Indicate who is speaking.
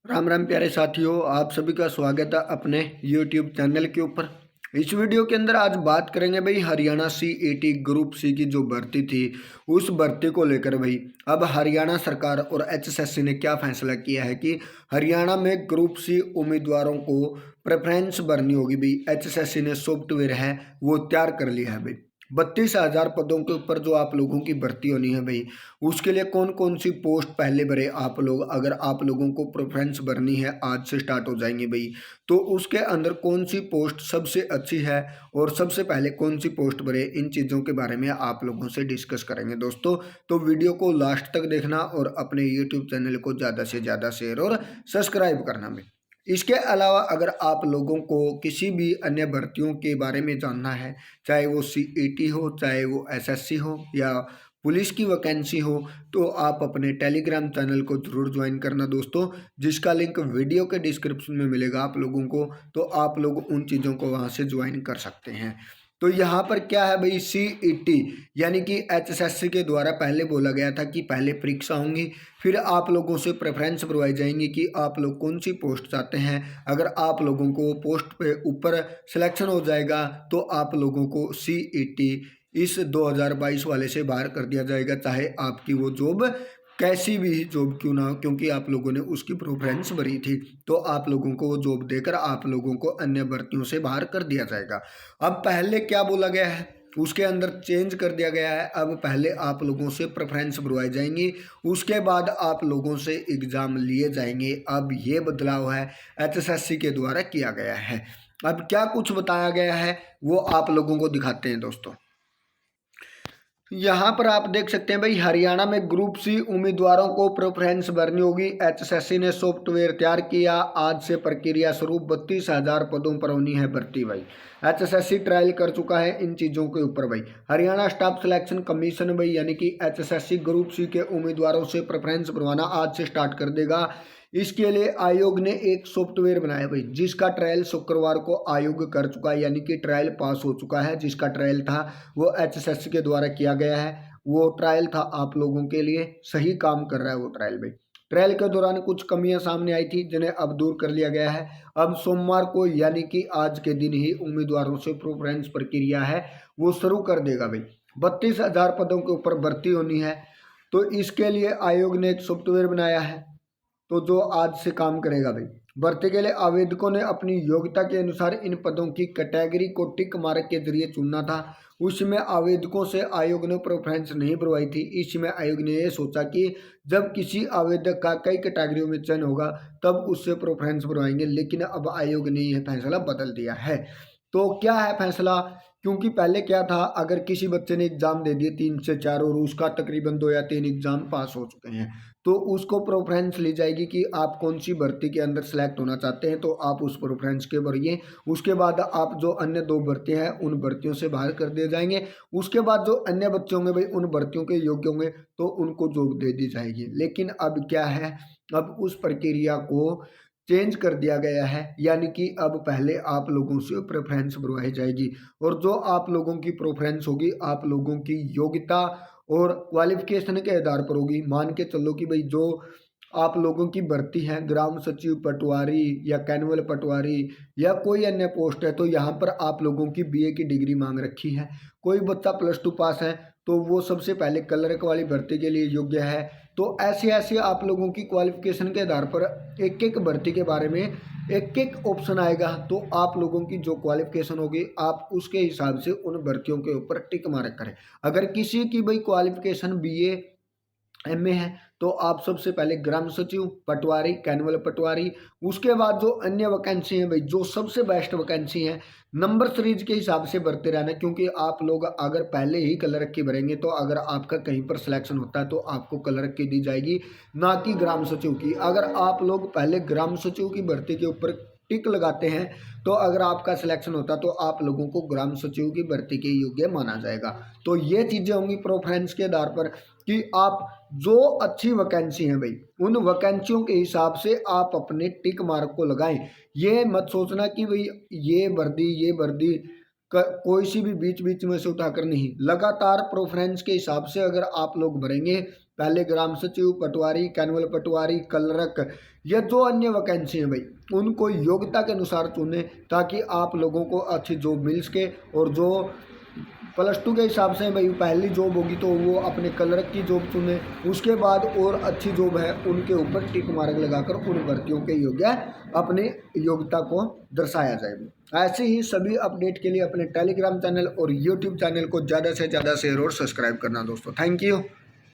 Speaker 1: राम राम प्यारे साथियों, आप सभी का स्वागत है अपने YouTube चैनल के ऊपर। इस वीडियो के अंदर आज बात करेंगे भाई हरियाणा CET ग्रुप सी की जो भर्ती थी उस भर्ती को लेकर। भाई अब हरियाणा सरकार और HSSC ने क्या फैसला किया है कि हरियाणा में ग्रुप सी उम्मीदवारों को प्रेफरेंस भरनी होगी। भाई HSSC ने सॉफ्टवेयर है वो तैयार कर लिया है। भाई 32,000 पदों के ऊपर जो आप लोगों की भर्ती होनी है भाई, उसके लिए कौन कौन सी पोस्ट पहले भरे आप लोग। अगर आप लोगों को प्रेफरेंस भरनी है, आज से स्टार्ट हो जाएंगे भाई, तो उसके अंदर कौन सी पोस्ट सबसे अच्छी है और सबसे पहले कौन सी पोस्ट भरे, इन चीज़ों के बारे में आप लोगों से डिस्कस करेंगे दोस्तों। तो वीडियो को लास्ट तक देखना और अपने यूट्यूब चैनल को ज़्यादा से ज़्यादा शेयर और सब्सक्राइब करना भाई। इसके अलावा अगर आप लोगों को किसी भी अन्य भर्तियों के बारे में जानना है, चाहे वो CET हो, चाहे वो SSC हो या पुलिस की वैकेंसी हो, तो आप अपने टेलीग्राम चैनल को जरूर ज्वाइन करना दोस्तों, जिसका लिंक वीडियो के डिस्क्रिप्शन में मिलेगा आप लोगों को। तो आप लोग उन चीज़ों को वहां से ज्वाइन कर सकते हैं। तो यहाँ पर क्या है भाई, CET यानी कि HSSC के द्वारा पहले बोला गया था कि पहले परीक्षा होंगी, फिर आप लोगों से प्रेफरेंस करवाई जाएंगी कि आप लोग कौन सी पोस्ट चाहते हैं। अगर आप लोगों को पोस्ट पे ऊपर सिलेक्शन हो जाएगा तो आप लोगों को CET इस 2022 वाले से बाहर कर दिया जाएगा, चाहे आपकी वो जॉब कैसी भी जॉब क्यों ना हो, क्योंकि आप लोगों ने उसकी प्रेफरेंस भरी थी। तो आप लोगों को वो जॉब देकर आप लोगों को अन्य भर्तियों से बाहर कर दिया जाएगा। अब पहले क्या बोला गया है उसके अंदर चेंज कर दिया गया है। अब पहले आप लोगों से प्रेफरेंस भरवाई जाएंगी, उसके बाद आप लोगों से एग्ज़ाम लिए जाएंगे। अब ये बदलाव है HSSC के द्वारा किया गया है। अब क्या कुछ बताया गया है वो आप लोगों को दिखाते हैं दोस्तों। यहाँ पर आप देख सकते हैं भाई, हरियाणा में ग्रुप सी उम्मीदवारों को प्रेफरेंस भरनी होगी। HSSC ने सॉफ्टवेयर तैयार किया, आज से प्रक्रिया शुरू। 32,000 पदों पर होनी है भर्ती भाई। HSSC ट्रायल कर चुका है इन चीज़ों के ऊपर भाई। हरियाणा स्टाफ सिलेक्शन कमीशन भाई यानी कि HSSC ग्रुप सी के उम्मीदवारों से प्रेफरेंस भरवाना आज से स्टार्ट कर देगा। इसके लिए आयोग ने एक सॉफ्टवेयर बनाया भाई, जिसका ट्रायल शुक्रवार को आयोग कर चुका है, यानी कि ट्रायल पास हो चुका है। जिसका ट्रायल था वो HSSC के द्वारा किया गया है। वो ट्रायल था आप लोगों के लिए, सही काम कर रहा है वो ट्रायल भाई। ट्रायल के दौरान कुछ कमियां सामने आई थी जिन्हें अब दूर कर लिया गया है। अब सोमवार को यानी कि आज के दिन ही उम्मीदवारों से प्रेफरेंस प्रक्रिया है वो शुरू कर देगा भाई। 32,000 पदों के ऊपर भर्ती होनी है, तो इसके लिए आयोग ने एक सॉफ्टवेयर बनाया है, तो जो आज से काम करेगा भाई। भर्ती के लिए आवेदकों ने अपनी योग्यता के अनुसार इन पदों की कैटेगरी को टिक मार्क के जरिए चुनना था। उसमें आवेदकों से आयोग ने प्रेफरेंस नहीं भरवाई थी। इसमें आयोग ने यह सोचा कि जब किसी आवेदक का कई कैटेगरियों में चयन होगा तब उससे प्रेफरेंस भरवाएंगे, लेकिन अब आयोग ने यह फैसला बदल दिया है। तो क्या है फैसला, क्योंकि पहले क्या था, अगर किसी बच्चे ने एग्जाम दे दिए 3 से 4 और उसका तकरीबन 2 या 3 एग्जाम पास हो चुके हैं, तो उसको प्रेफरेंस ली जाएगी कि आप कौन सी भर्ती के अंदर सेलेक्ट होना चाहते हैं, तो आप उस प्रेफरेंस के भरिए। उसके बाद आप जो अन्य 2 भर्तियां हैं उन भर्तियों से बाहर कर दिए जाएंगे। उसके बाद जो अन्य बच्चे होंगे भाई उन भर्तियों के योग्य होंगे तो उनको जॉब दे दी जाएगी। लेकिन अब क्या है, अब उस प्रक्रिया को चेंज कर दिया गया है, यानी कि अब पहले आप लोगों से प्रेफरेंस भरवाई जाएगी और जो आप लोगों की प्रेफरेंस होगी आप लोगों की योग्यता और क्वालिफिकेशन के आधार पर होगी। मान के चलो कि भाई जो आप लोगों की भर्ती है ग्राम सचिव पटवारी या कैनुअल पटवारी या कोई अन्य पोस्ट है, तो यहाँ पर आप लोगों की BA की डिग्री मांग रखी है। कोई बच्चा +2 पास है तो वो सबसे पहले क्लर्क वाली भर्ती के लिए योग्य है। तो ऐसे ऐसे आप लोगों की क्वालिफिकेशन के आधार पर एक एक भर्ती के बारे में एक एक ऑप्शन आएगा। तो आप लोगों की जो क्वालिफिकेशन होगी आप उसके हिसाब से उन भर्तियों के ऊपर टिक मार्क करें। अगर किसी की भाई क्वालिफिकेशन BA MA है तो आप सबसे पहले ग्राम सचिव पटवारी कैनुअल पटवारी, उसके बाद जो अन्य वैकेंसी है भाई, जो सबसे बेस्ट वैकेंसी है नंबर सीरीज के हिसाब से भरते रहना। क्योंकि आप लोग अगर पहले ही क्लर्क की भरेंगे तो अगर आपका कहीं पर सिलेक्शन होता है तो आपको क्लर्क की दी जाएगी, ना कि ग्राम सचिव की। अगर आप लोग पहले ग्राम सचिव की भर्ती के ऊपर टिक लगाते हैं तो अगर आपका सिलेक्शन होता तो आप लोगों को ग्राम सचिव की भर्ती के योग्य माना जाएगा। तो ये चीज़ें होंगी प्रेफरेंस के आधार पर कि आप जो अच्छी वैकेंसी है भाई उन वैकेंसियों के हिसाब से आप अपने टिक मार्क को लगाएं। ये मत सोचना कि भाई ये वर्दी कोई सी भी बीच बीच में से उठाकर नहीं, लगातार प्रेफरेंस के हिसाब से अगर आप लोग भरेंगे, पहले ग्राम सचिव, पटवारी, कैनुअल पटवारी, कलरक, या जो अन्य वैकेंसी हैं भाई, उनको योग्यता के अनुसार चुने ताकि आप लोगों को अच्छी जॉब मिल सके। और जो +2 के हिसाब से भाई पहली जॉब होगी तो वो अपने क्लर्क की जॉब चुने, उसके बाद और अच्छी जॉब है उनके ऊपर टिक मार्क लगाकर उन भर्तियों के योग्य अपनी योग्यता को दर्शाया जाए। ऐसे ही सभी अपडेट के लिए अपने टेलीग्राम चैनल और यूट्यूब चैनल को ज़्यादा से ज़्यादा शेयर और सब्सक्राइब करना दोस्तों। Thank you.